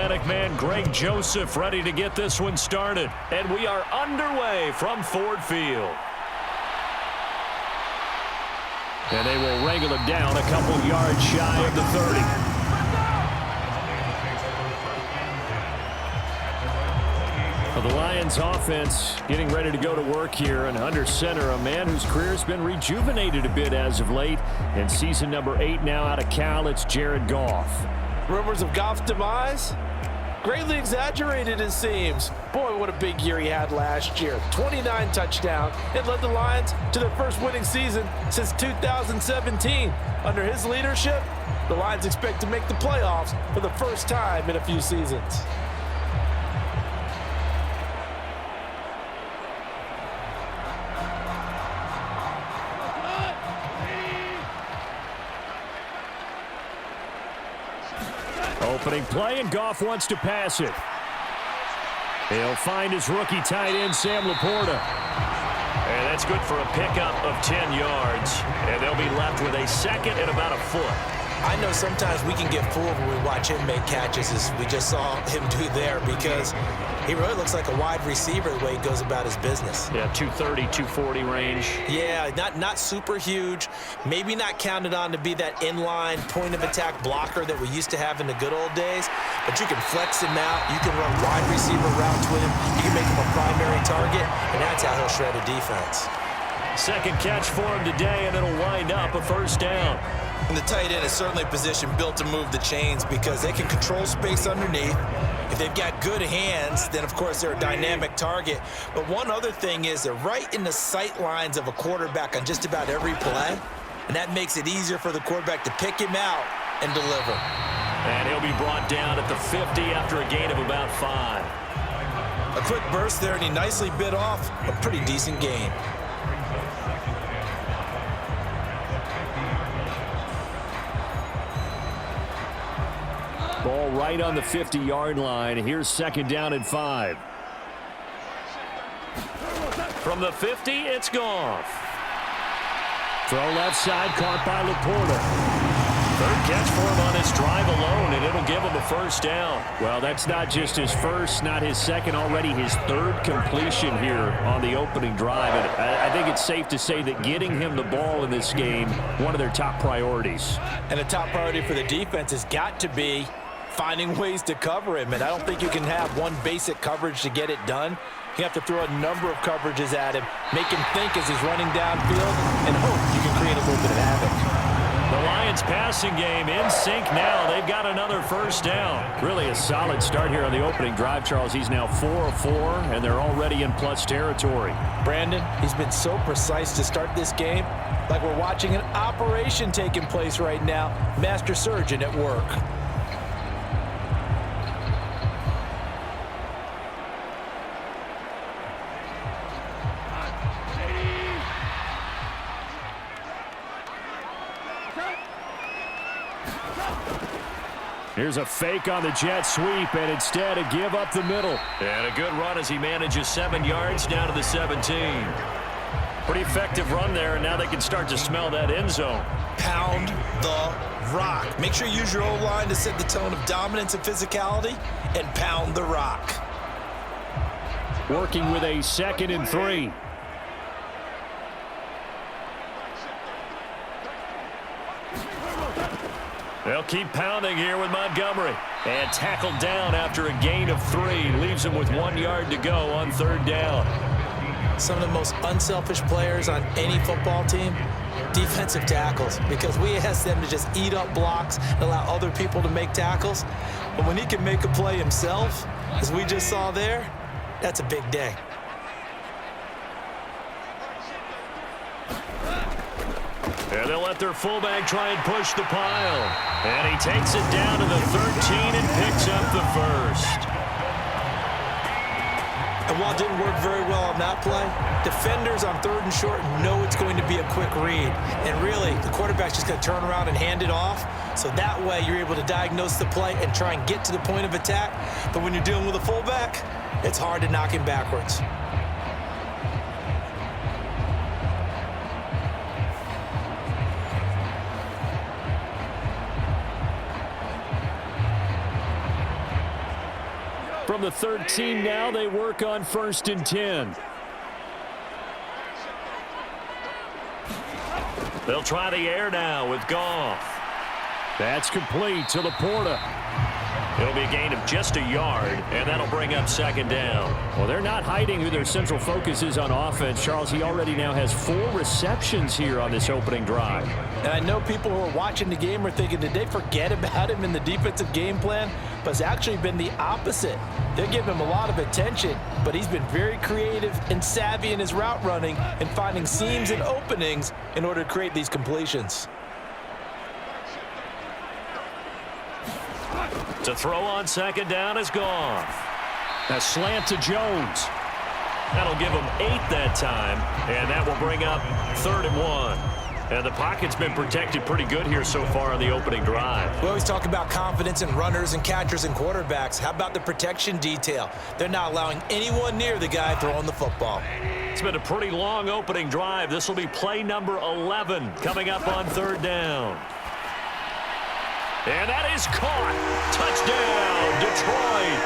Atlantic man Greg Joseph ready to get this one started. And we are underway from Ford Field. And they will wrangle it down a couple yards shy of the 30. Well, the Lions offense getting ready to go to work here, and under center a man whose career has been rejuvenated a bit as of late. In season number 8 now out of Cal, it's Jared Goff. Rumors of Goff's demise? Greatly exaggerated, it seems. Boy, what a big year he had last year. 29 touchdowns and led the Lions to their first winning season since 2017. Under his leadership, the Lions expect to make the playoffs for the first time in a few seasons. Opening play, and Goff wants to pass it. He'll find his rookie tight end, Sam Laporta. And that's good for a pickup of 10 yards. And they'll be left with a second and about a foot. I know sometimes we can get fooled when we watch him make catches, as we just saw him do there, because he really looks like a wide receiver the way he goes about his business. Yeah, 230, 240 range. Yeah, not super huge. Maybe not counted on to be that inline point-of-attack blocker that we used to have in the good old days, but you can flex him out. You can run wide receiver routes with him. You can make him a primary target, and that's how he'll shred a defense. Second catch for him today, and it'll wind up a first down. And the tight end is certainly a position built to move the chains because they can control space underneath. If they've got good hands, then of course they're a dynamic target. But one other thing is they're right in the sight lines of a quarterback on just about every play. And that makes it easier for the quarterback to pick him out and deliver. And he'll be brought down at the 50 after a gain of about 5. A quick burst there, and he nicely bit off a pretty decent gain. Ball right on the 50-yard line. Here's second down and 5. From the 50, it's Goff. Throw left side, caught by Laporta. Third catch for him on this drive alone, and it'll give him a first down. Well, that's not just his first, not his second, already his third completion here on the opening drive. And I think it's safe to say that getting him the ball in this game, one of their top priorities. And a top priority for the defense has got to be finding ways to cover him, and I don't think you can have one basic coverage to get it done. You have to throw a number of coverages at him, make him think as he's running downfield, and hope you can create a little bit of havoc. The Lions passing game in sync now. They've got another first down. Really a solid start here on the opening drive, Charles. He's now 4 of 4, and they're already in plus territory. Brandon, he's been so precise to start this game, like we're watching an operation taking place right now. Master surgeon at work. Here's a fake on the jet sweep, and instead a give up the middle. And a good run as he manages 7 yards down to the 17. Pretty effective run there, and now they can start to smell that end zone. Pound the rock. Make sure you use your O-line to set the tone of dominance and physicality, and pound the rock. Working with a 2nd and 3. They'll keep pounding here with Montgomery. And tackled down after a gain of 3. Leaves him with 1 yard to go on third down. Some of the most unselfish players on any football team, defensive tackles, because we ask them to just eat up blocks and allow other people to make tackles. But when he can make a play himself, as we just saw there, that's a big day. And they'll let their fullback try and push the pile. And he takes it down to the 13 and picks up the first. And while it didn't work very well on that play, defenders on 3rd and short know it's going to be a quick read. And really, the quarterback's just going to turn around and hand it off. So that way, you're able to diagnose the play and try and get to the point of attack. But when you're dealing with a fullback, it's hard to knock him backwards. From the 13 now, they work on 1st and 10. They'll try the air now with Goff. That's complete to Laporta. It'll be a gain of just a yard, and that'll bring up 2nd down. Well, they're not hiding who their central focus is on offense. Charles, he already now has 4 receptions here on this opening drive. And I know people who are watching the game are thinking, did they forget about him in the defensive game plan? But it's actually been the opposite. They're giving him a lot of attention, but he's been very creative and savvy in his route running and finding seams and openings in order to create these completions. To throw on 2nd down is Goff. A slant to Jones. That'll give him 8 that time, and that will bring up 3rd and 1. And the pocket's been protected pretty good here so far on the opening drive. We always talk about confidence in runners and catchers and quarterbacks. How about the protection detail? They're not allowing anyone near the guy throwing the football. It's been a pretty long opening drive. This will be play number 11 coming up on 3rd down. And that is caught. Touchdown, Detroit.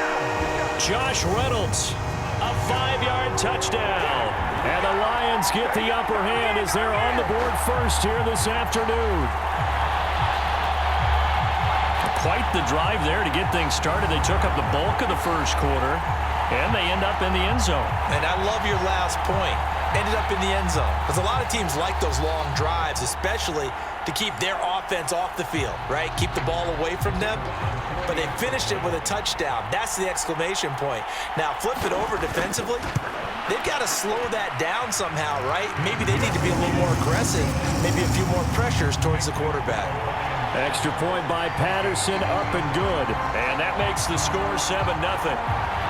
Josh Reynolds, a 5-yard touchdown. And the Lions get the upper hand as they're on the board first here this afternoon. Quite the drive there to get things started. They took up the bulk of the first quarter, and they end up in the end zone. And I love your last point. Ended up in the end zone. Because a lot of teams like those long drives, especially to keep their offense off the field, right? Keep the ball away from them. But they finished it with a touchdown. That's the exclamation point. Now, flip it over defensively. They've got to slow that down somehow, right? Maybe they need to be a little more aggressive. Maybe a few more pressures towards the quarterback. Extra point by Patterson, up and good. And that makes the score 7-0.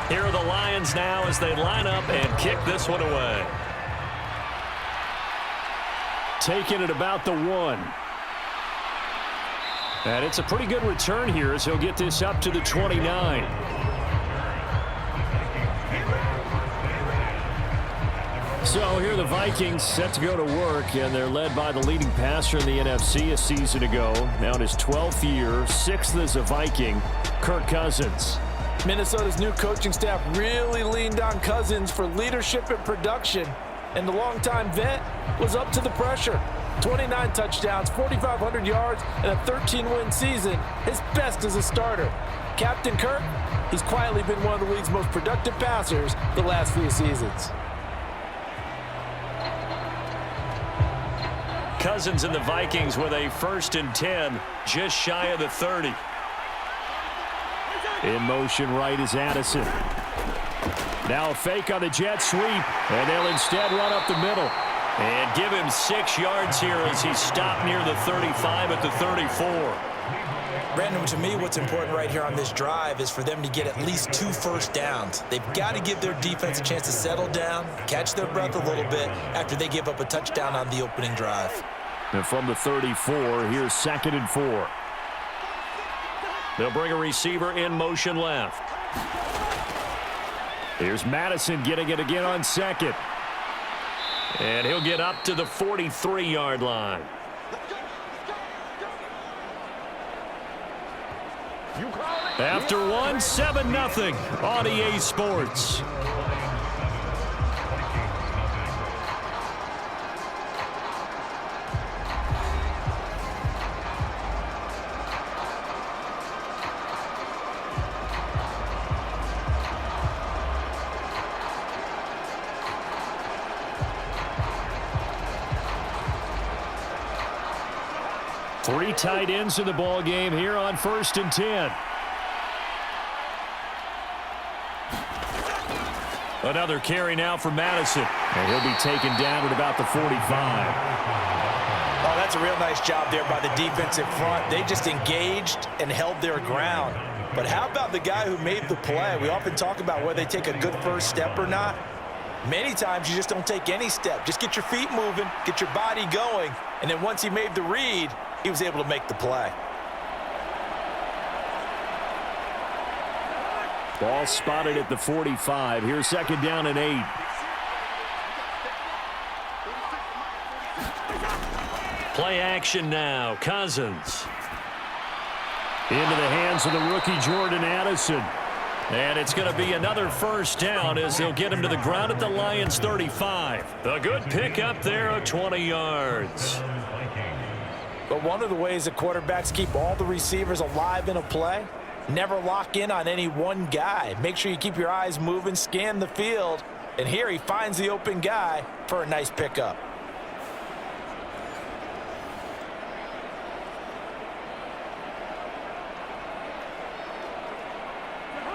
Here are the Lions now as they line up and kick this one away. Taking it about the 1. And it's a pretty good return here as he'll get this up to the 29. So here are the Vikings set to go to work, and they're led by the leading passer in the NFC a season ago. Now in his 12th year, 6th as a Viking, Kirk Cousins. Minnesota's new coaching staff really leaned on Cousins for leadership and production, and the longtime vet was up to the pressure. 29 touchdowns, 4,500 yards, and a 13-win season, his best as a starter. Captain Kirk, he's quietly been one of the league's most productive passers the last few seasons. Cousins and the Vikings with a 1st and 10, just shy of the 30. In motion right is Addison. Now a fake on the jet sweep, and they'll instead run up the middle. And give him 6 yards here as he's stopped near the 35 at the 34. Brandon, to me, what's important right here on this drive is for them to get at least 2 first downs. They've got to give their defense a chance to settle down, catch their breath a little bit after they give up a touchdown on the opening drive. And from the 34, here's 2nd and 4. They'll bring a receiver in motion left. Here's Madison getting it again on 2nd. And he'll get up to the 43-yard line. After one, 7-0 on EA Sports. Three tight ends in the ball game here on 1st and 10. Another carry now for Madison. And he'll be taken down at about the 45. Oh, that's a real nice job there by the defensive front. They just engaged and held their ground. But how about the guy who made the play? We often talk about whether they take a good first step or not. Many times you just don't take any step. Just get your feet moving, get your body going, and then once he made the read, he was able to make the play. Ball spotted at the 45. Here's second down and 8. Play action now. Cousins. Into the hands of the rookie Jordan Addison. And it's going to be another first down as they'll get him to the ground at the Lions' 35. A good pickup there of 20 yards. But one of the ways that quarterbacks keep all the receivers alive in a play, never lock in on any one guy. Make sure you keep your eyes moving, scan the field. And here he finds the open guy for a nice pickup.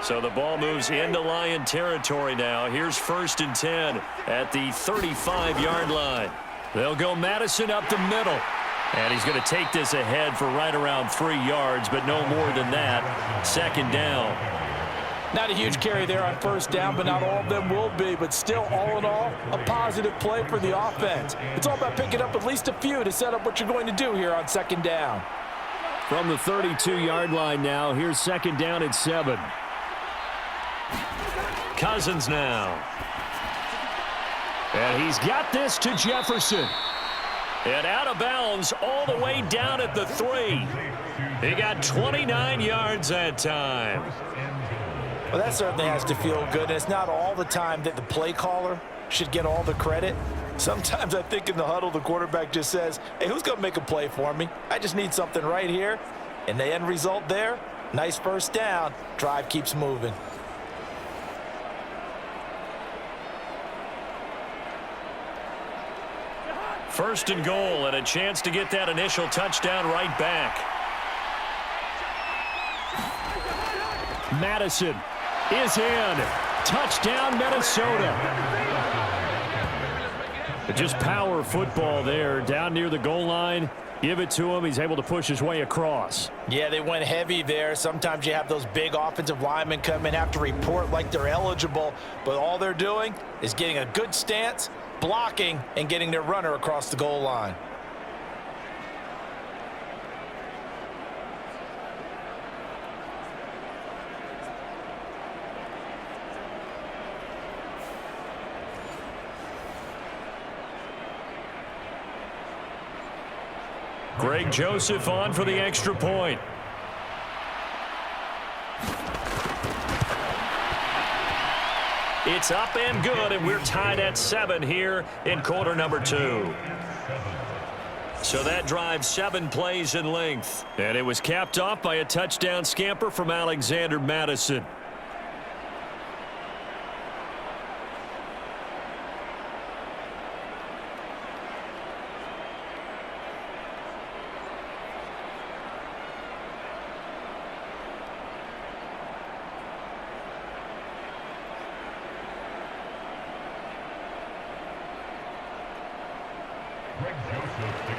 So the ball moves into Lion territory now. Here's 1st and 10 at the 35-yard line. They'll go Madison up the middle. And he's going to take this ahead for right around 3 yards, but no more than that. Second down. Not a huge carry there on first down, but not all of them will be. But still, all in all, a positive play for the offense. It's all about picking up at least a few to set up what you're going to do here on second down. From the 32-yard line now, here's second down and 7. Cousins now. And he's got this to Jefferson. And out of bounds all the way down at the 3. He got 29 yards that time. Well, that certainly has to feel good. And it's not all the time that the play caller should get all the credit. Sometimes I think in the huddle, the quarterback just says, hey, who's going to make a play for me? I just need something right here. And the end result there, nice first down. Drive keeps moving. First and goal, and a chance to get that initial touchdown right back. Madison is in. Touchdown, Minnesota. Just power football there down near the goal line. Give it to him. He's able to push his way across. Yeah, they went heavy there. Sometimes you have those big offensive linemen come in, have to report like they're eligible, but all they're doing is getting a good stance, blocking, and getting their runner across the goal line. Greg Joseph on for the extra point. It's up and good, and we're tied at 7 here in quarter number 2. So that drives 7 plays in length. And it was capped off by a touchdown scamper from Alexander Madison.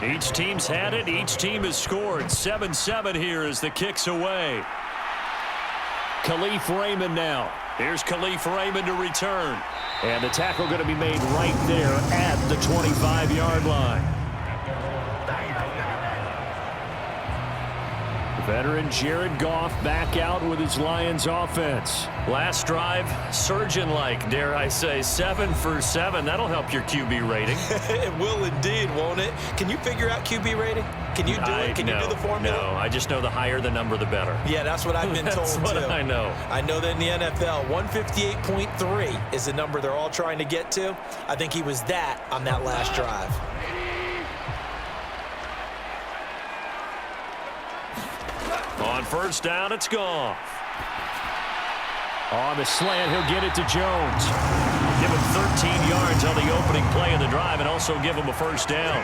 Each team's had it. Each team has scored. 7-7 here as the kick's away. Khalif Raymond now. Here's Khalif Raymond to return. And the tackle going to be made right there at the 25-yard line. Veteran Jared Goff back out with his Lions offense. Last drive, surgeon-like, dare I say, 7 for 7. That'll help your QB rating. It will indeed, won't it? Can you figure out QB rating? Can you do it? Can you do the formula? No, I just know the higher the number, the better. Yeah, that's what I've been told, That's what too. I know. I know that in the NFL, 158.3 is the number they're all trying to get to. I think he was that on that last drive. On first down, it's Goff. On the slant, he'll get it to Jones. Give him 13 yards on the opening play of the drive and also give him a first down.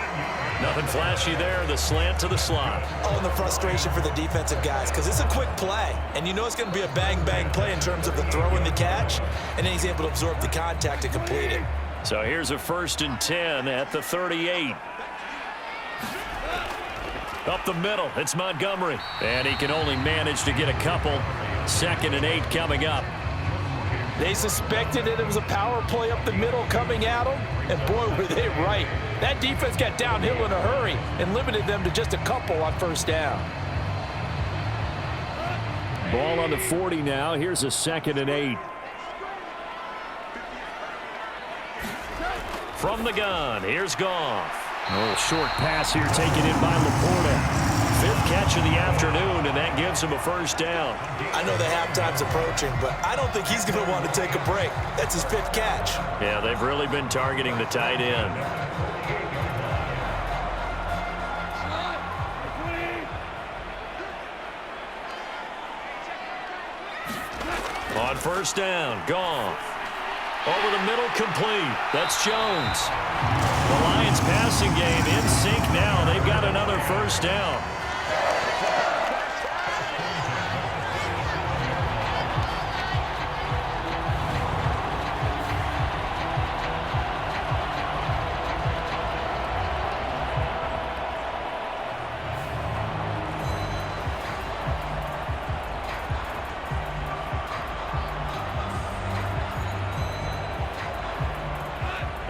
Nothing flashy there, the slant to the slot. Oh, and the frustration for the defensive guys, because it's a quick play, and you know it's going to be a bang-bang play in terms of the throw and the catch, and then he's able to absorb the contact and complete it. So here's a 1st and 10 at the 38. Up the middle, it's Montgomery. And he can only manage to get a couple. 2nd and 8 coming up. They suspected it was a power play up the middle coming at them, and boy, were they right. That defense got downhill in a hurry and limited them to just a couple on first down. Ball on the 40 now. Here's a 2nd and 8. From the gun, here's Goff. A little short pass here taken in by Laporta. 5th catch of the afternoon, and that gives him a first down. I know the halftime's approaching, but I don't think he's going to want to take a break. That's his 5th catch. Yeah, they've really been targeting the tight end. On first down, Goff. Over the middle, complete. That's Jones. The Lions passing game in sync now. They've got another first down.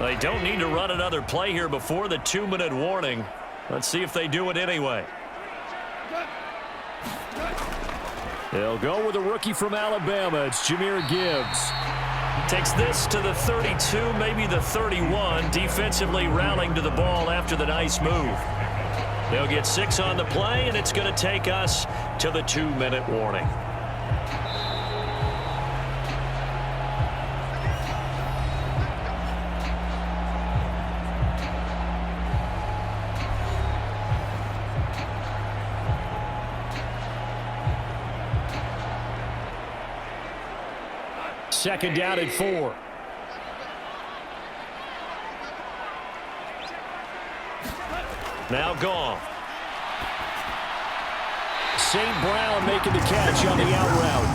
They don't need to run another play here before the 2-minute warning. Let's see if they do it anyway. They'll go with a rookie from Alabama. It's Jahmyr Gibbs. Takes this to the 32, maybe the 31. Defensively rallying to the ball after the nice move. They'll get 6 on the play, and it's going to take us to the 2-minute warning. Second down at 4. Now Goff. St. Brown making the catch on the out route.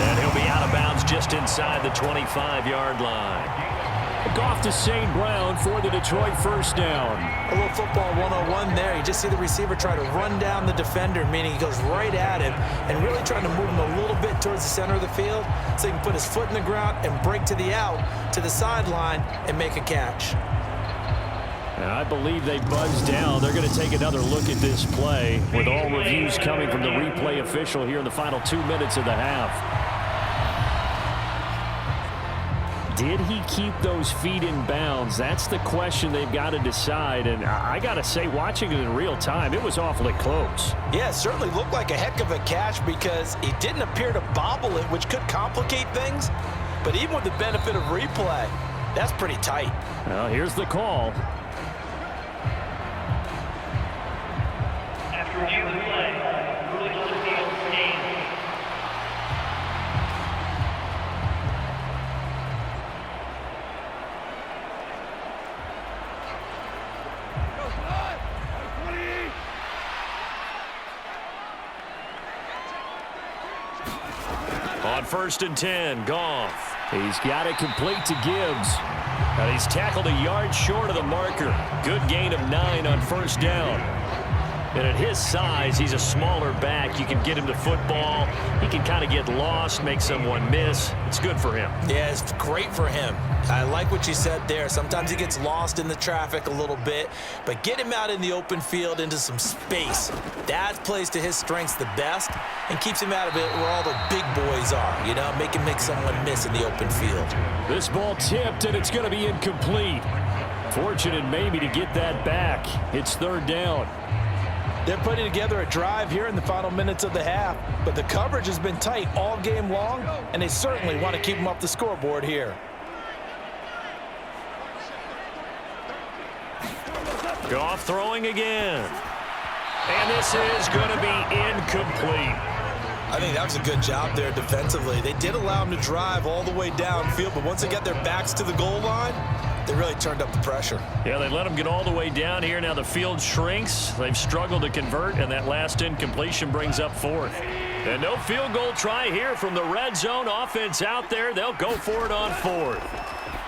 And he'll be out of bounds just inside the 25-yard line. Goff to St. Brown for the Detroit first down. A little football 101 there. You just see the receiver try to run down the defender, meaning he goes right at him and really trying to move him a little bit towards the center of the field so he can put his foot in the ground and break to the out, to the sideline, and make a catch. And I believe they buzzed down. They're going to take another look at this play with all reviews coming from the replay official here in the final 2 minutes of the half. Did he keep those feet in bounds? That's the question they've got to decide. And I got to say, watching it in real time, it was awfully close. Yeah, it certainly looked like a heck of a catch because he didn't appear to bobble it, which could complicate things. But even with the benefit of replay, that's pretty tight. Well, here's the call. After review of the play, ruling on the field, game. On 1st and 10, Goff. He's got it complete to Gibbs. And he's tackled a yard short of the marker. Good gain of 9 on first down. And at his size, he's a smaller back. You can get him to football. He can kind of get lost, make someone miss. It's good for him. Yeah, it's great for him. I like what you said there. Sometimes he gets lost in the traffic a little bit, but get him out in the open field into some space. That plays to his strengths the best and keeps him out of it where all the big boys are, you know, make him make someone miss in the open field. This ball tipped, and it's going to be incomplete. Fortunate maybe to get that back. It's 3rd down. They're putting together a drive here in the final minutes of the half, but the coverage has been tight all game long, and they certainly want to keep them off the scoreboard here. Goff throwing again. And this is going to be incomplete. I think that was a good job there defensively. They did allow them to drive all the way downfield, but once they got their backs to the goal line, they really turned up the pressure. Yeah, they let them get all the way down here. Now the field shrinks. They've struggled to convert, and that last incompletion brings up fourth. And no field goal try here from the red zone. Offense out there. They'll go for it on fourth.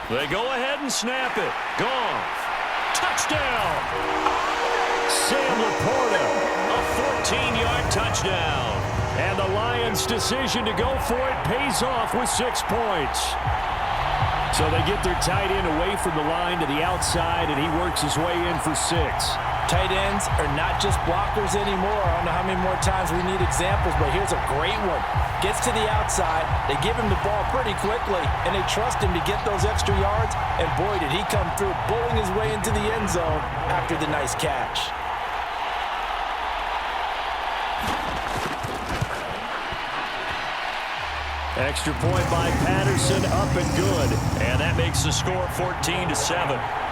They go ahead and snap it. Goff. Touchdown. Sam Laporta. A 14-yard touchdown. And the Lions' decision to go for it pays off with 6 points. So they get their tight end away from the line to the outside, and he works his way in for 6. Tight ends are not just blockers anymore. I don't know how many more times we need examples, but here's a great one. Gets to the outside, they give him the ball pretty quickly, and they trust him to get those extra yards, and boy, did he come through, bowling his way into the end zone after the nice catch. Extra point by Patterson, up and good. And that makes the score 14-7.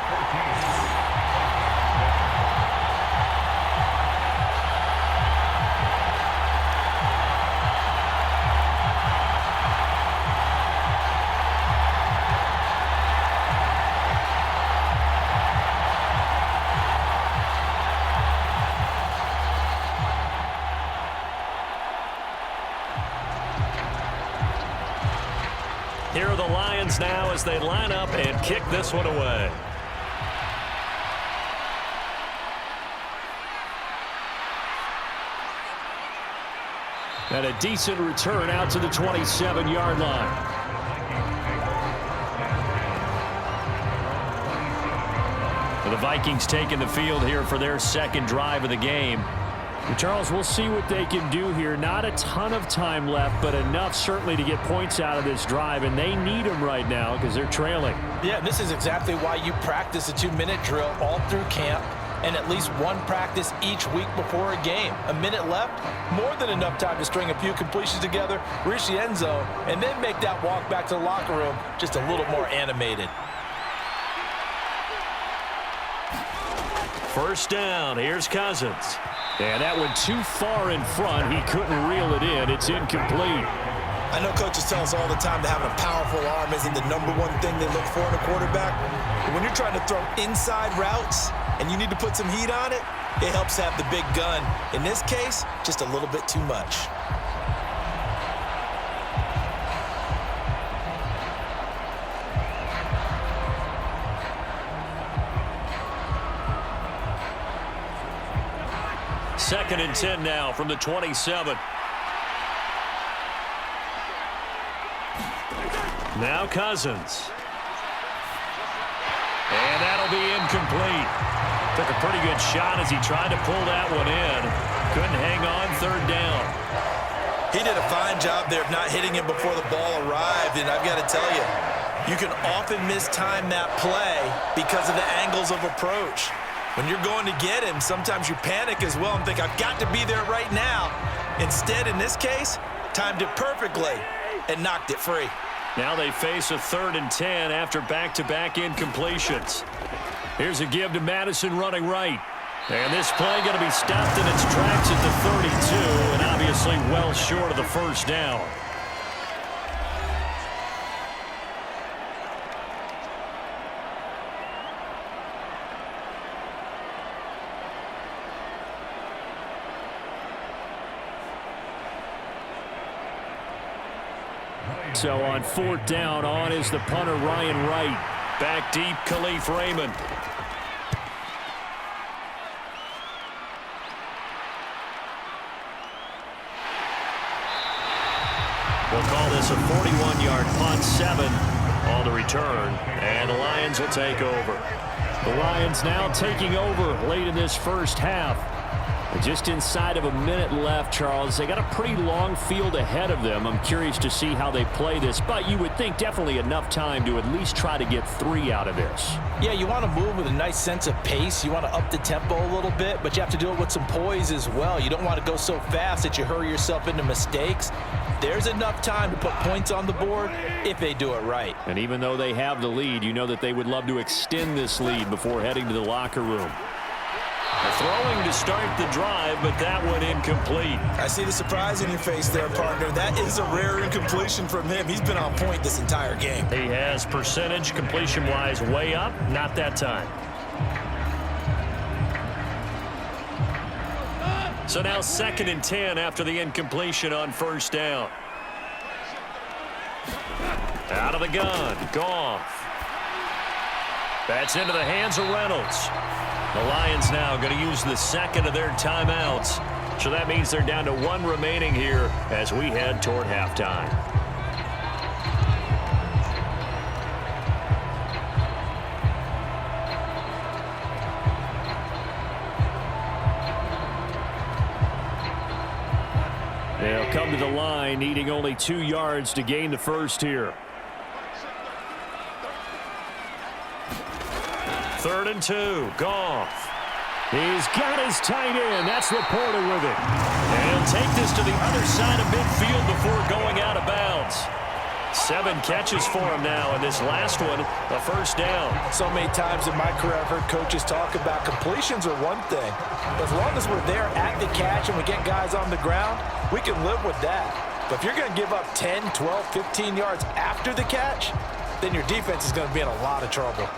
Here are the Lions now as they line up and kick this one away. And a decent return out to the 27-yard line. The Vikings taking the field here for their second drive of the game. Charles, we'll see what they can do here. Not a ton of time left, but enough certainly to get points out of this drive, and they need them right now because they're trailing. Yeah, this is exactly why you practice a 2-minute drill all through camp and at least one practice each week before a game. A minute left, more than enough time to string a few completions together, reach the end zone, and then make that walk back to the locker room just a little more animated. First down, here's Cousins. And that went too far in front. He couldn't reel it in. It's incomplete. I know coaches tell us all the time that having a powerful arm isn't the #1 thing they look for in a quarterback. But when you're trying to throw inside routes and you need to put some heat on it, it helps have the big gun. In this case, just a little bit too much. Second and 10 now from the 27. Now Cousins. And that'll be incomplete. Took a pretty good shot as he tried to pull that one in. Couldn't hang on, third down. He did a fine job there of not hitting him before the ball arrived, and I've got to tell you, you can often mistime that play because of the angles of approach. When you're going to get him, sometimes you panic as well and think, I've got to be there right now. Instead, in this case, timed it perfectly and knocked it free. Now they face a 3rd and 10 after back-to-back incompletions. Here's a give to Madison running right. And this play going to be stopped in its tracks at the 32, and obviously well short of the first down. So on 4th down, on is the punter Ryan Wright. Back deep, Khalif Raymond. We'll call this a 41-yard punt, 7 on the return, and the Lions will take over. The Lions now taking over late in this first half. Just inside of a minute left, Charles. They got a pretty long field ahead of them. I'm curious to see how they play this, but you would think definitely enough time to at least try to get 3 out of this. Yeah, you want to move with a nice sense of pace. You want to up the tempo a little bit, but you have to do it with some poise as well. You don't want to go so fast that you hurry yourself into mistakes. There's enough time to put points on the board if they do it right. And even though they have the lead, you know that they would love to extend this lead before heading to the locker room. Throwing to start the drive, but that one incomplete. I see the surprise in your face there, partner. That is a rare incompletion from him. He's been on point this entire game. He has percentage completion-wise way up, not that time. So now 2nd and 10 after the incompletion on first down. Out of the gun, Goff. That's into the hands of Reynolds. The Lions now going to use the 2nd of their timeouts. So that means they're down to 1 remaining here as we head toward halftime. They'll come to the line needing only 2 yards to gain the first here. 3rd and 2, Goff. He's got his tight end. That's Laporta with it. And he'll take this to the other side of midfield before going out of bounds. 7 catches for him now, and this last one, a first down. So many times in my career, I've heard coaches talk about completions are one thing. But as long as we're there at the catch and we get guys on the ground, we can live with that. But if you're going to give up 10, 12, 15 yards after the catch, then your defense is going to be in a lot of trouble.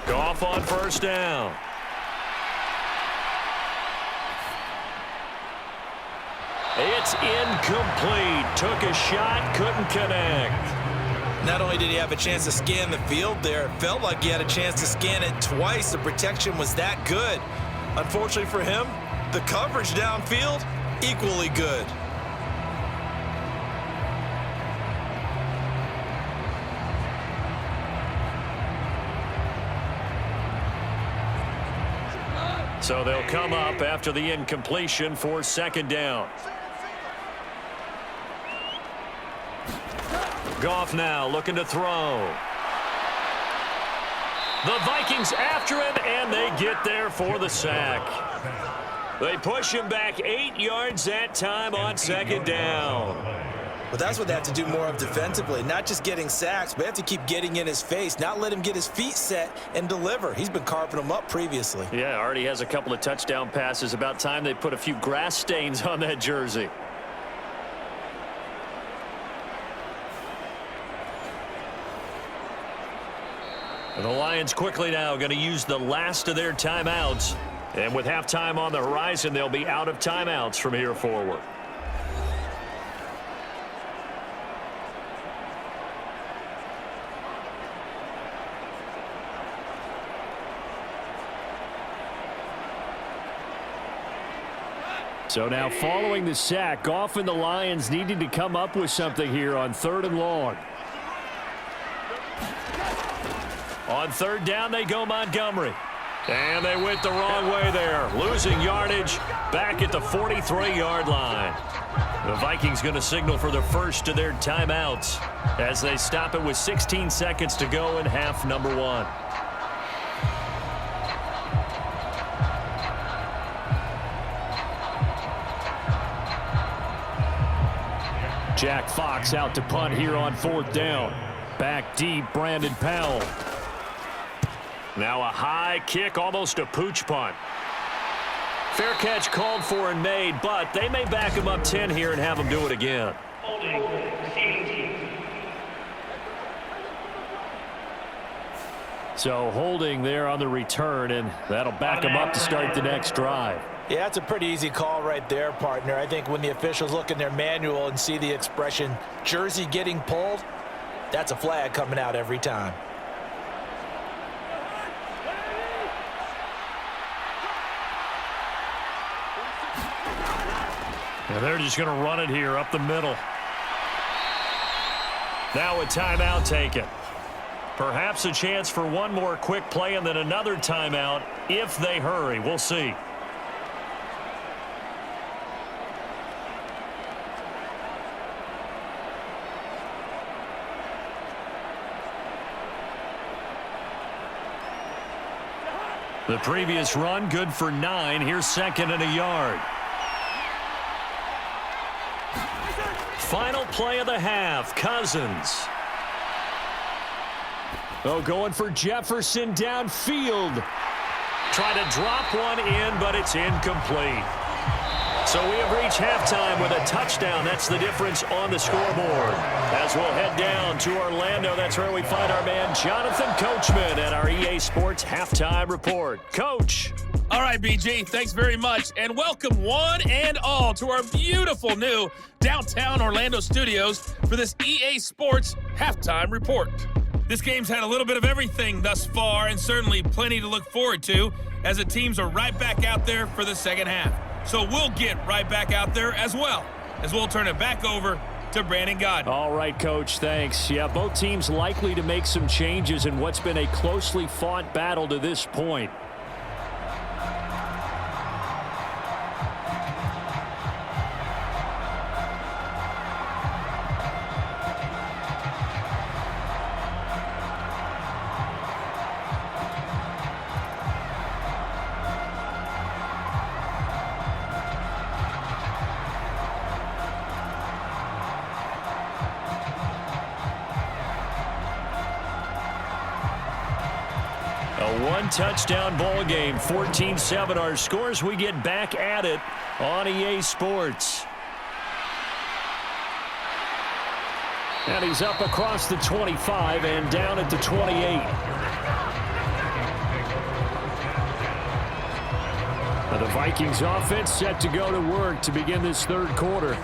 Goff on first down. It's incomplete. Took a shot, couldn't connect. Not only did he have a chance to scan the field there, it felt like he had a chance to scan it twice. The protection was that good. Unfortunately for him, the coverage downfield, equally good. So they'll come up after the incompletion for 2nd down. Goff now looking to throw. The Vikings after him, and they get there for the sack. They push him back 8 yards that time on 2nd down. But that's what they have to do more of defensively, not just getting sacks, but they have to keep getting in his face, not let him get his feet set and deliver. He's been carving them up previously. Yeah, already has a couple of touchdown passes. About time they put a few grass stains on that jersey. And the Lions quickly now going to use the last of their timeouts. And with halftime on the horizon, they'll be out of timeouts from here forward. So now following the sack, Goff and the Lions needing to come up with something here on 3rd and long. On 3rd down, they go Montgomery. And they went the wrong way there. Losing yardage back at the 43-yard line. The Vikings going to signal for the first of their timeouts as they stop it with 16 seconds to go in half number 1. Jack Fox out to punt here on 4th down. Back deep, Brandon Powell. Now a high kick, almost a pooch punt. Fair catch called for and made, but they may back him up 10 here and have him do it again. Holding, receiving team. So holding there on the return, and that'll back him up to start the next drive. Yeah, that's a pretty easy call right there, partner. I think when the officials look in their manual and see the expression jersey getting pulled, that's a flag coming out every time. And they're just going to run it here up the middle. Now a timeout taken. Perhaps a chance for one more quick play and then another timeout if they hurry. We'll see. The previous run, good for 9. Here's 2nd and a yard. Final play of the half, Cousins. Oh, going for Jefferson downfield. Try to drop one in, but it's incomplete. So we have reached halftime with a touchdown. That's the difference on the scoreboard. As we'll head down to Orlando, that's where we find our man Jonathan Coachman at our EA Sports Halftime Report. Coach. All right, BG, thanks very much, and welcome one and all to our beautiful new downtown Orlando studios for this EA Sports Halftime Report. This game's had a little bit of everything thus far, and certainly plenty to look forward to, as the teams are right back out there for the second half. So we'll get right back out there as well, as we'll turn it back over to Brandon Godden. All right, Coach, thanks. Yeah, both teams likely to make some changes in what's been a closely fought battle to this point. One-touchdown ball game, 14-7 our scores. We get back at it on EA Sports. And he's up across the 25 and down at the 28. Now the Vikings offense set to go to work to begin this third quarter.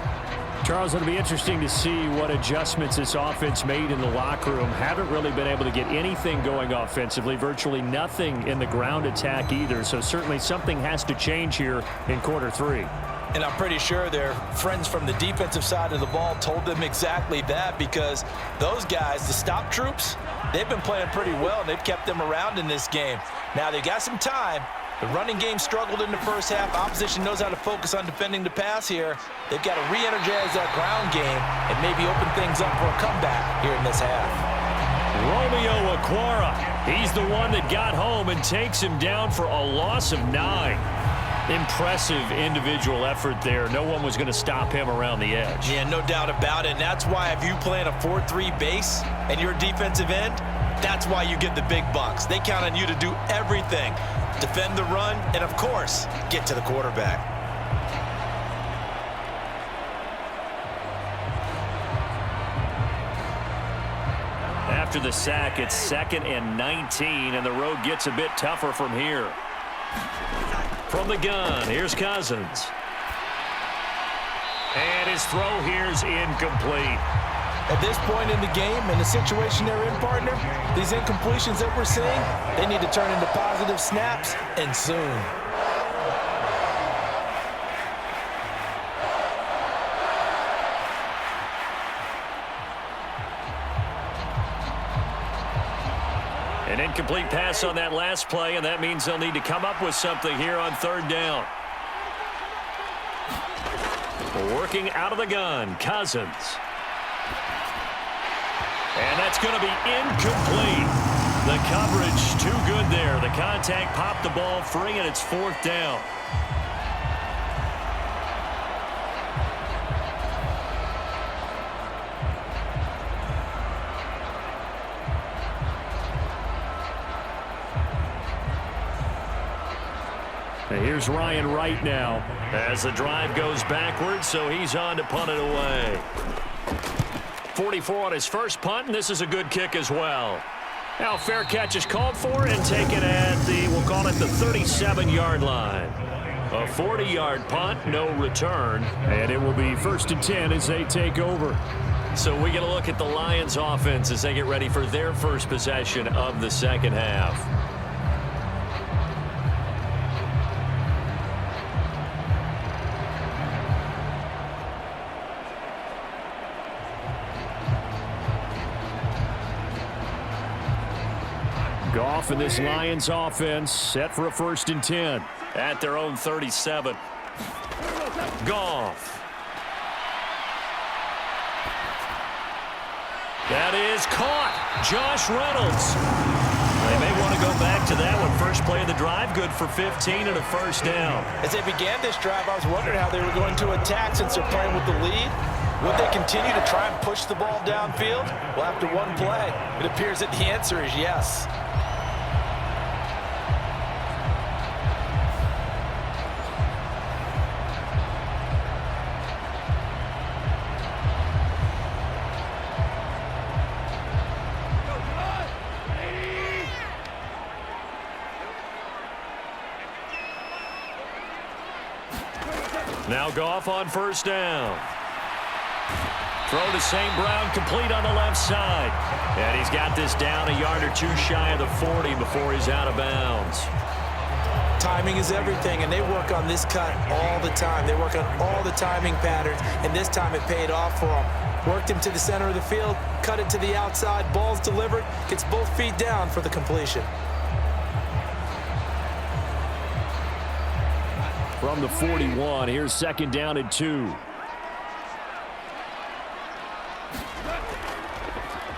Charles, it'll be interesting to see what adjustments this offense made in the locker room. Haven't really been able to get anything going offensively, virtually nothing in the ground attack either. So certainly something has to change here in quarter 3. And I'm pretty sure their friends from the defensive side of the ball told them exactly that, because those guys, the stop troops, they've been playing pretty well, and they've kept them around in this game. Now they got some time. The running game struggled in the first half. Opposition knows how to focus on defending the pass here. They've got to re-energize that ground game and maybe open things up for a comeback here in this half. Romeo Okwara, he's the one that got home and takes him down for a loss of 9. Impressive individual effort there. No one was going to stop him around the edge. Yeah, no doubt about it. And that's why if you play in a 4-3 base and you're a defensive end, that's why you get the big bucks. They count on you to do everything. Defend the run, and of course, get to the quarterback. After the sack, it's 2nd and 19, and the road gets a bit tougher from here. From the gun, here's Cousins. And his throw here's incomplete. At this point in the game, and the situation they're in, partner, these incompletions that we're seeing, they need to turn into positive snaps, and soon. An incomplete pass on that last play, and that means they'll need to come up with something here on 3rd down. Working out of the gun, Cousins. And that's going to be incomplete. The coverage too good there. The contact popped the ball free, and it's 4th down. And here's Ryan Wright now as the drive goes backwards, so he's on to punt it away. 44 on his first punt, and this is a good kick as well. Now fair catch is called for and taken at the, we'll call it the 37-yard line. A 40-yard punt, no return, and it will be 1st and 10 as they take over. So we get a look at the Lions offense as they get ready for their first possession of the second half. Goff and this Lions offense set for a 1st and 10 at their own 37. Goff. That is caught. Josh Reynolds. They may want to go back to that one. First play of the drive, good for 15 and a first down. As they began this drive, I was wondering how they were going to attack since they're playing with the lead. Would they continue to try and push the ball downfield? Well, after one play, it appears that the answer is yes. Now Goff on first down. Throw to St. Brown, complete on the left side. And he's got this down a yard or two shy of the 40 before he's out of bounds. Timing is everything, and they work on this cut all the time. They work on all the timing patterns, and this time it paid off for them. Worked him to the center of the field, cut it to the outside, ball's delivered, gets both feet down for the completion. From the 41, here's second down and 2.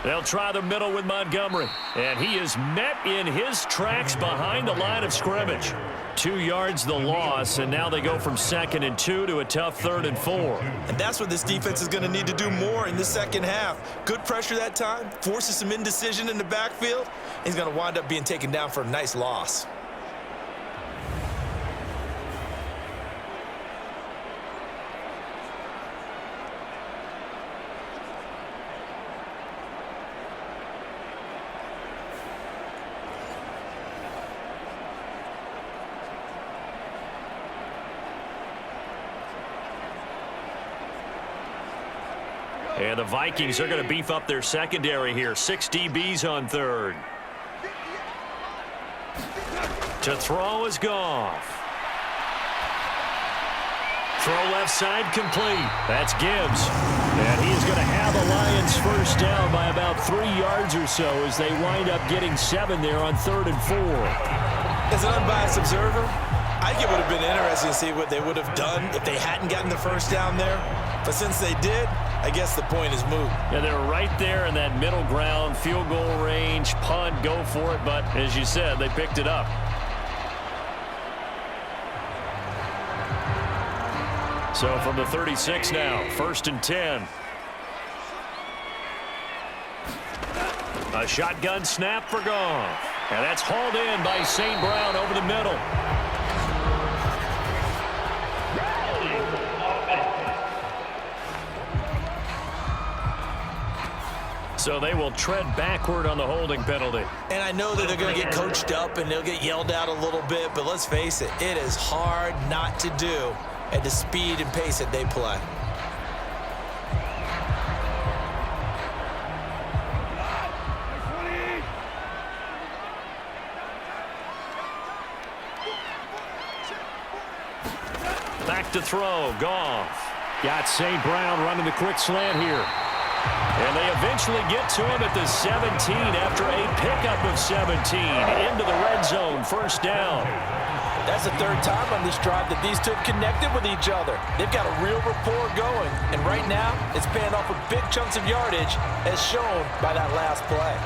They'll try the middle with Montgomery. And he is met in his tracks behind the line of scrimmage. 2 yards the loss, and now they go from 2nd and 2 to a tough 3rd and 4. And that's what this defense is going to need to do more in the second half. Good pressure that time, forces some indecision in the backfield. He's going to wind up being taken down for a nice loss. And the Vikings are going to beef up their secondary here. 6 DBs on 3rd. To throw is Goff. Throw left side complete. That's Gibbs. And he is going to have the Lions first down by about 3 yards or so as they wind up getting 7 there on 3rd and 4. As an unbiased observer, I think it would have been interesting to see what they would have done if they hadn't gotten the first down there. But since they did, I guess the point is moot. Yeah, they're right there in that middle ground, field goal range, punt, go for it. But as you said, they picked it up. So from the 36 now, 1st and 10. A shotgun snap for Goff. And that's hauled in by St. Brown over the middle. So they will tread backward on the holding penalty. And I know that they're going to get coached up and they'll get yelled out a little bit, but let's face it, it is hard not to do at the speed and pace that they play. Back to throw, Goff. Got St. Brown running the quick slant here. And they eventually get to him at the 17 after a pickup of 17 into the red zone, first down. That's the 3rd time on this drive that these two have connected with each other. They've got a real rapport going, and right now it's paying off with big chunks of yardage as shown by that last play.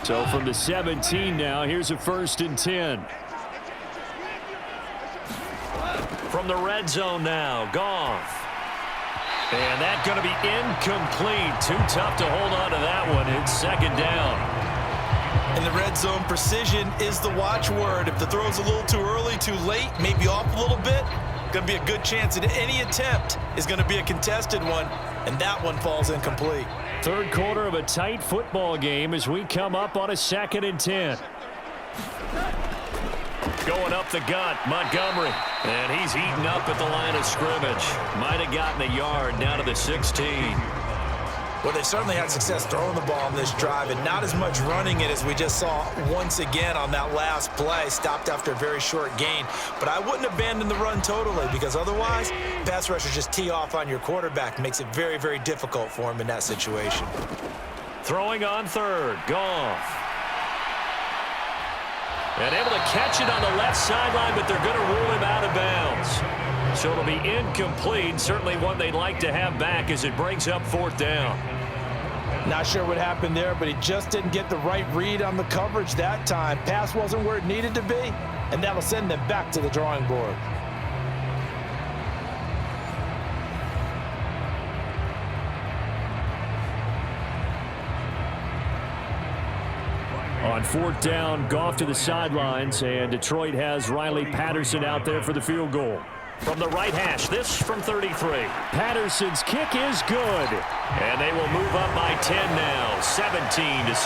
So from the 17 now, here's a 1st and 10. From the red zone now, Goff. And that's going to be incomplete. Too tough to hold on to that one. It's 2nd down. In the red zone, precision is the watchword. If the throw's a little too early, too late, maybe off a little bit, going to be a good chance that any attempt is going to be a contested one, and that one falls incomplete. 3rd quarter of a tight football game as we come up on a 2nd and 10. Going up the gut, Montgomery. And he's eaten up at the line of scrimmage. Might have gotten a yard down to the 16. Well, they certainly had success throwing the ball on this drive and not as much running it as we just saw once again on that last play. Stopped after a very short gain. But I wouldn't abandon the run totally because otherwise, pass rushers just tee off on your quarterback. Makes it very, very difficult for him in that situation. Throwing on 3rd, Goff. And able to catch it on the left sideline, but they're going to rule him out of bounds. So it'll be incomplete. Certainly one they'd like to have back as it brings up 4th down. Not sure what happened there, but he just didn't get the right read on the coverage that time. Pass wasn't where it needed to be, and that'll send them back to the drawing board. On 4th down, Goff to the sidelines, and Detroit has Riley Patterson out there for the field goal. From the right hash, this from 33. Patterson's kick is good. And they will move up by 10 now, 17-7.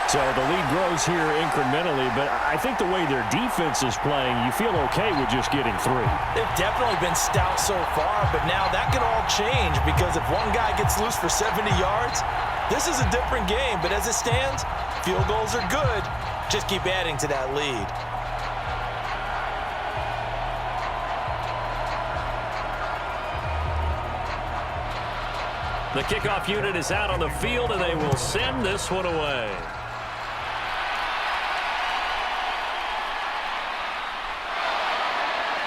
So the lead grows here incrementally, but I think the way their defense is playing, you feel okay with just getting 3. They've definitely been stout so far, but now that can all change because if one guy gets loose for 70 yards, this is a different game. But as it stands, field goals are good. Just keep adding to that lead. The kickoff unit is out on the field, and they will send this one away.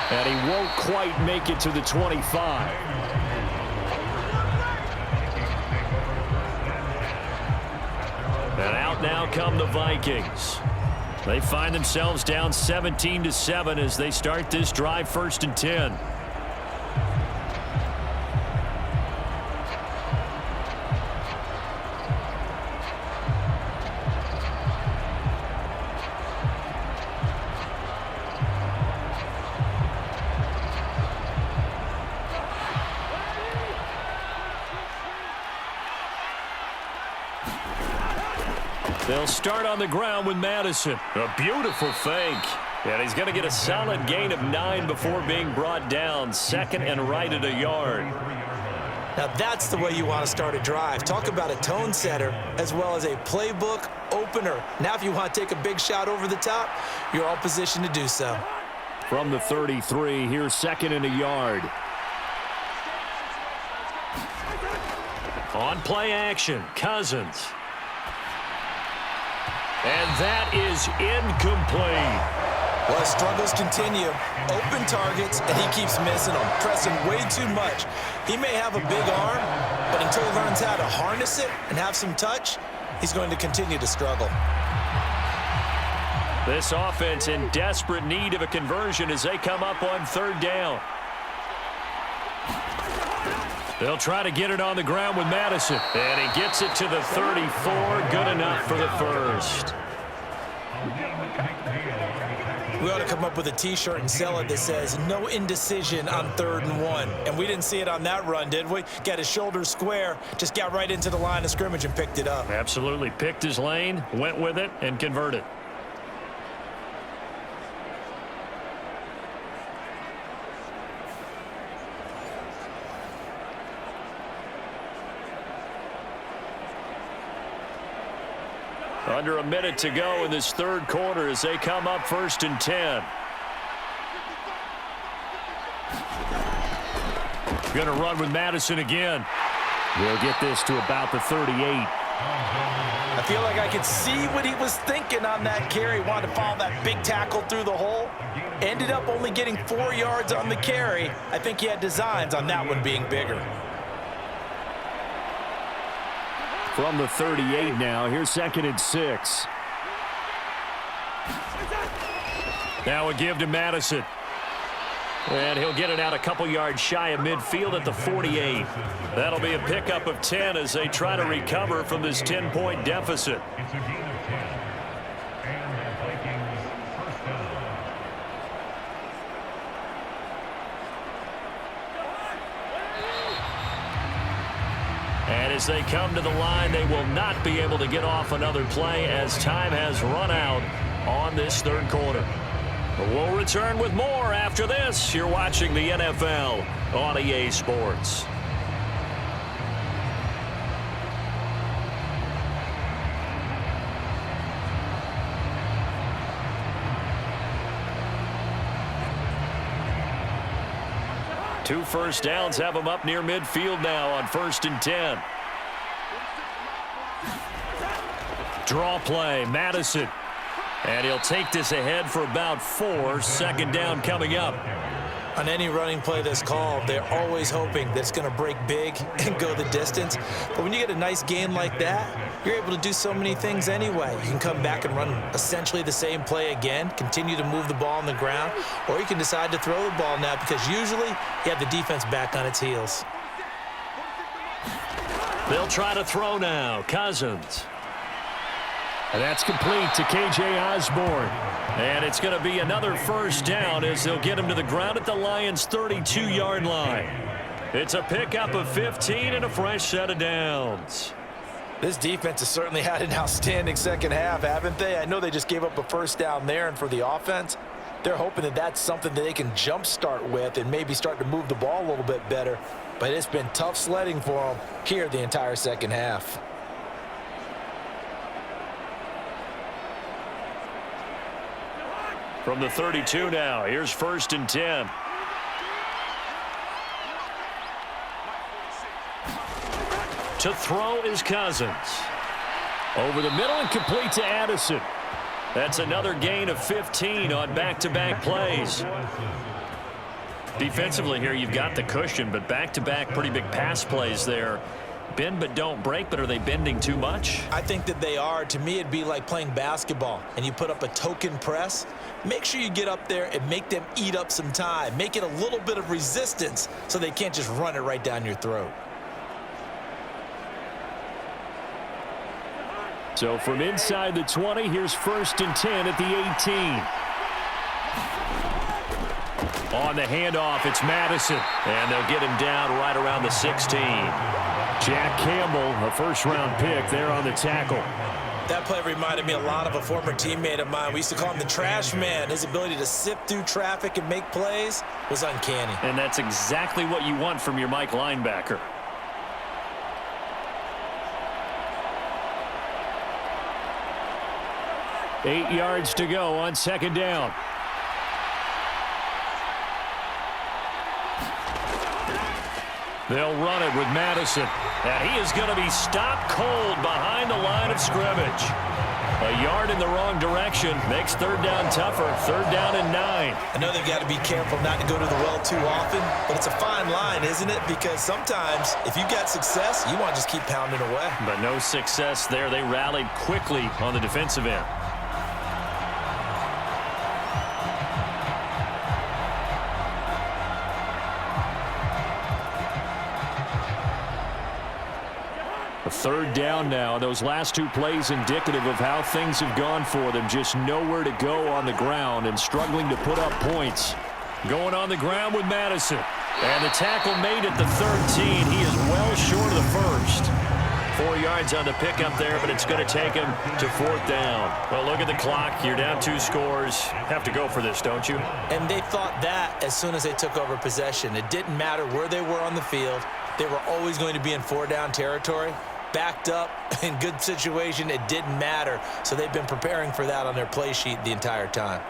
And he won't quite make it to the 25. And out now come the Vikings. They find themselves down 17-7 as they start this drive, 1st and 10. They'll start on the ground with Madison. A beautiful fake. And he's going to get a solid gain of 9 before being brought down. 2nd and right at a yard. Now that's the way you want to start a drive. Talk about a tone setter as well as a playbook opener. Now if you want to take a big shot over the top, you're all positioned to do so. From the 33, here's 2nd and a yard. On play action, Cousins. And that is incomplete. Well, his struggles continue. Open targets, and he keeps missing them, pressing way too much. He may have a big arm, but until he learns how to harness it and have some touch, he's going to continue to struggle. This offense in desperate need of a conversion as they come up on 3rd down. They'll try to get it on the ground with Madison. And he gets it to the 34. Good enough for the 1st. We ought to come up with a T-shirt and sell it that says, no indecision on 3rd and 1. And we didn't see it on that run, did we? Got his shoulders square, just got right into the line of scrimmage and picked it up. Absolutely. Picked his lane, went with it, and converted. Under a minute to go in this 3rd quarter as they come up 1st and 10. Going to run with Madison again. We'll get this to about the 38. I feel like I could see what he was thinking on that carry. Wanted to follow that big tackle through the hole. Ended up only getting 4 yards on the carry. I think he had designs on that one being bigger. From the 38 now, here's 2nd and 6. Now a give to Madison. And he'll get it out a couple yards shy of midfield at the 48. That'll be a pickup of 10 as they try to recover from this 10-point deficit. And as they come to the line, they will not be able to get off another play as time has run out on this 3rd quarter. But we'll return with more after this. You're watching the NFL on EA Sports. Two first downs have them up near midfield now on 1st and 10. Draw play, Madison. And he'll take this ahead for about 4. Second down coming up. On any running play that's called, they're always hoping that it's going to break big and go the distance. But when you get a nice gain like that, you're able to do so many things anyway. You can come back and run essentially the same play again, continue to move the ball on the ground, or you can decide to throw the ball now because usually you have the defense back on its heels. They'll try to throw now. Cousins. And that's complete to K.J. Osborne. And it's going to be another first down as they'll get him to the ground at the Lions' 32-yard line. It's a pickup of 15 and a fresh set of downs. This defense has certainly had an outstanding second half, haven't they? I know they just gave up a first down there, and for the offense, they're hoping that that's something that they can jumpstart with and maybe start to move the ball a little bit better. But it's been tough sledding for them here the entire second half. From the 32 now, here's 1st and 10. To throw is Cousins. Over the middle and complete to Addison. That's another gain of 15 on back-to-back plays. Defensively here, you've got the cushion, but back-to-back pretty big pass plays there. Bend but don't break, but are they bending too much? I think that they are. To me, it'd be like playing basketball, and you put up a token press. Make sure you get up there and make them eat up some time. Make it a little bit of resistance so they can't just run it right down your throat. So from inside the 20, here's 1st and 10 at the 18. On the handoff, it's Madison, and they'll get him down right around the 16. Jack Campbell, a first-round pick there on the tackle. That play reminded me a lot of a former teammate of mine. We used to call him the trash man. His ability to sift through traffic and make plays was uncanny. And that's exactly what you want from your Mike linebacker. Eight yards to go on second down. They'll run it with Madison. And he is going to be stopped cold behind the line of scrimmage. A yard in the wrong direction makes third down tougher. 3rd down and 9. I know they've got to be careful not to go to the well too often, but it's a fine line, isn't it? Because sometimes if you've got success, you want to just keep pounding away. But no success there. They rallied quickly on the defensive end. A 3rd down now. Those last 2 plays indicative of how things have gone for them. Just nowhere to go on the ground and struggling to put up points. Going on the ground with Madison. And the tackle made at the 13. He is well short of the first. 4 yards on the pickup there, but it's going to take him to 4th down. Well, look at the clock. You're down 2 scores. Have to go for this, don't you? And they thought that as soon as they took over possession. It didn't matter where they were on the field. They were always going to be in 4-down territory. Backed up, in good situation, it didn't matter. So they've been preparing for that on their play sheet the entire time.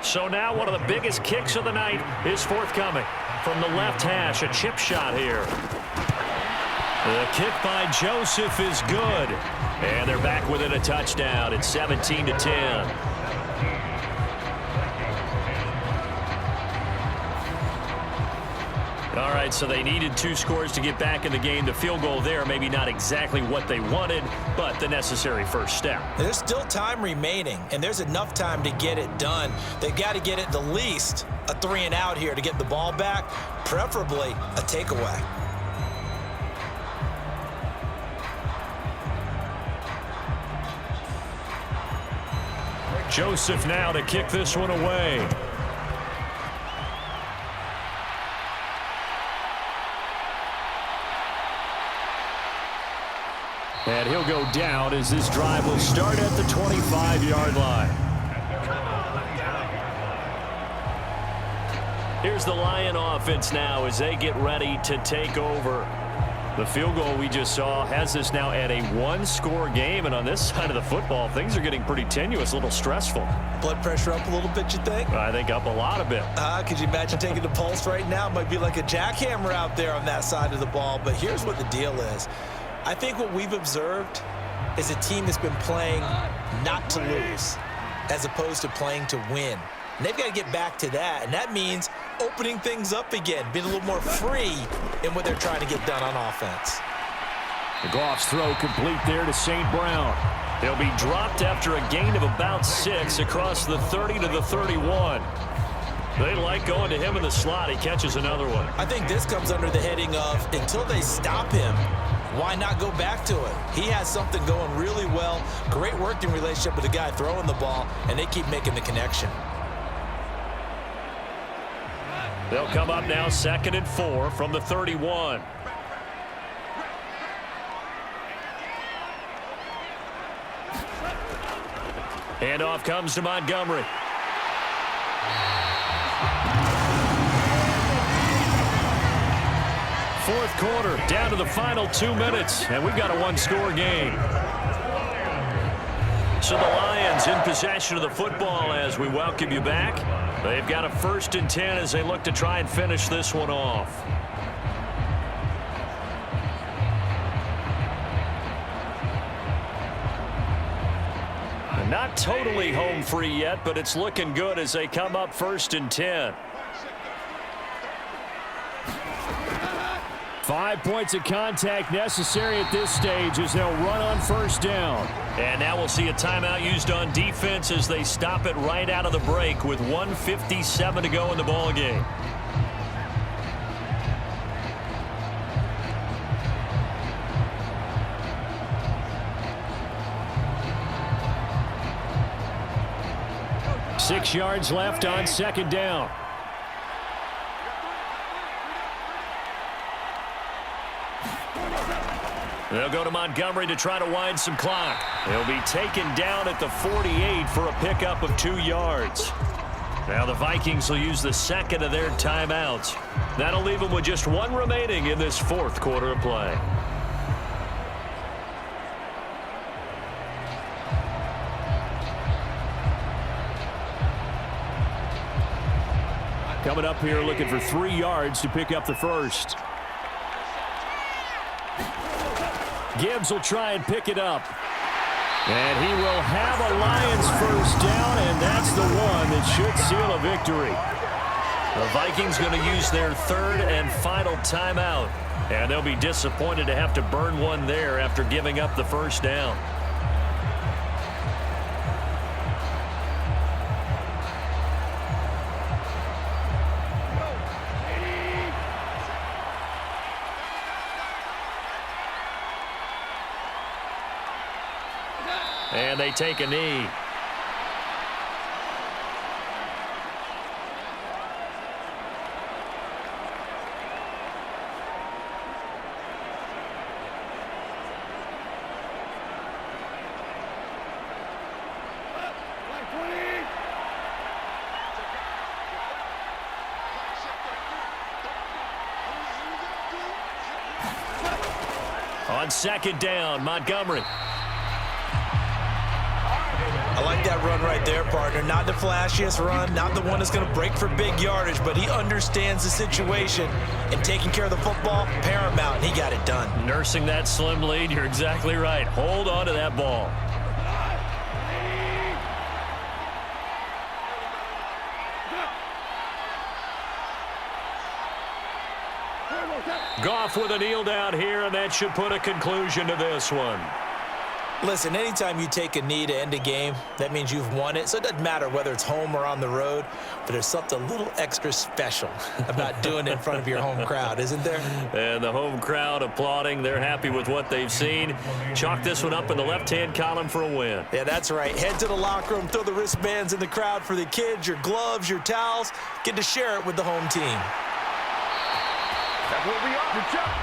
So now one of the biggest kicks of the night is forthcoming. From the left hash, a chip shot here. The kick by Joseph is good. And they're back within a touchdown. It's 17-10. All right, so they needed 2 scores to get back in the game. The field goal there, maybe not exactly what they wanted, but the necessary first step. There's still time remaining, and there's enough time to get it done. They've got to get it the least a 3-and-out here to get the ball back, preferably a takeaway. Joseph now to kick this one away. And he'll go down as this drive will start at the 25-yard line. Here's the Lion offense now as they get ready to take over. The field goal we just saw has us now at a 1-score game, and on this side of the football, things are getting pretty tenuous, a little stressful. Blood pressure up a little bit, you think? I think up a lot of it. Could you imagine taking the pulse right now? It might be like a jackhammer out there on that side of the ball, but here's what the deal is. I think what we've observed is a team that's been playing not to lose as opposed to playing to win. And they've got to get back to that, and that means opening things up again, being a little more free in what they're trying to get done on offense. The Goff's throw complete there to St. Brown. He'll be dropped after a gain of about 6 across the 30 to the 31. They like going to him in the slot. He catches another one. I think this comes under the heading of until they stop him, why not go back to it? He has something going really well. Great working relationship with the guy throwing the ball, and they keep making the connection. They'll come up now 2nd and 4 from the 31. Handoff comes to Montgomery. Fourth quarter, down to the final 2 minutes, and we've got a one-score game. So the Lions in possession of the football as we welcome you back. They've got a 1st and 10 as they look to try and finish this one off. Not totally home free yet, but it's looking good as they come up 1st and 10. 5 points of contact necessary at this stage as they'll run on 1st down. And now we'll see a timeout used on defense as they stop it right out of the break with 1:57 to go in the ball game. Six yards left on 2nd down. They'll go to Montgomery to try to wind some clock. He'll be taken down at the 48 for a pickup of 2 yards. Now the Vikings will use the 2nd of their timeouts. That'll leave them with just 1 remaining in this 4th quarter of play. Coming up here looking for 3 yards to pick up the 1st. Gibbs will try and pick it up. And he will have a Lions 1st down, and that's the one that should seal a victory. The Vikings going to use their 3rd and final timeout. And they'll be disappointed to have to burn one there after giving up the 1st down. And they take a knee. On 2nd down, Montgomery. I like that run right there, partner. Not the flashiest run, not the one that's going to break for big yardage, but he understands the situation, and taking care of the football, paramount, and he got it done. Nursing that slim lead, you're exactly right. Hold on to that ball. Goff with a kneel down here, and that should put a conclusion to this one. Listen, anytime you take a knee to end a game, that means you've won it. So it doesn't matter whether it's home or on the road, but there's something a little extra special about doing it in front of your home crowd, isn't there? And the home crowd applauding. They're happy with what they've seen. Chalk this one up in the left-hand column for a win. Yeah, that's right. Head to the locker room, throw the wristbands in the crowd for the kids, your gloves, your towels. Get to share it with the home team. That's what we are. Good job.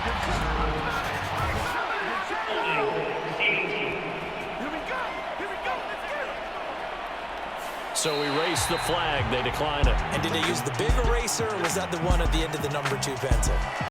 So we race the flag. They decline it. And did they use the big eraser, or was that the one at the end of the number 2 pencil?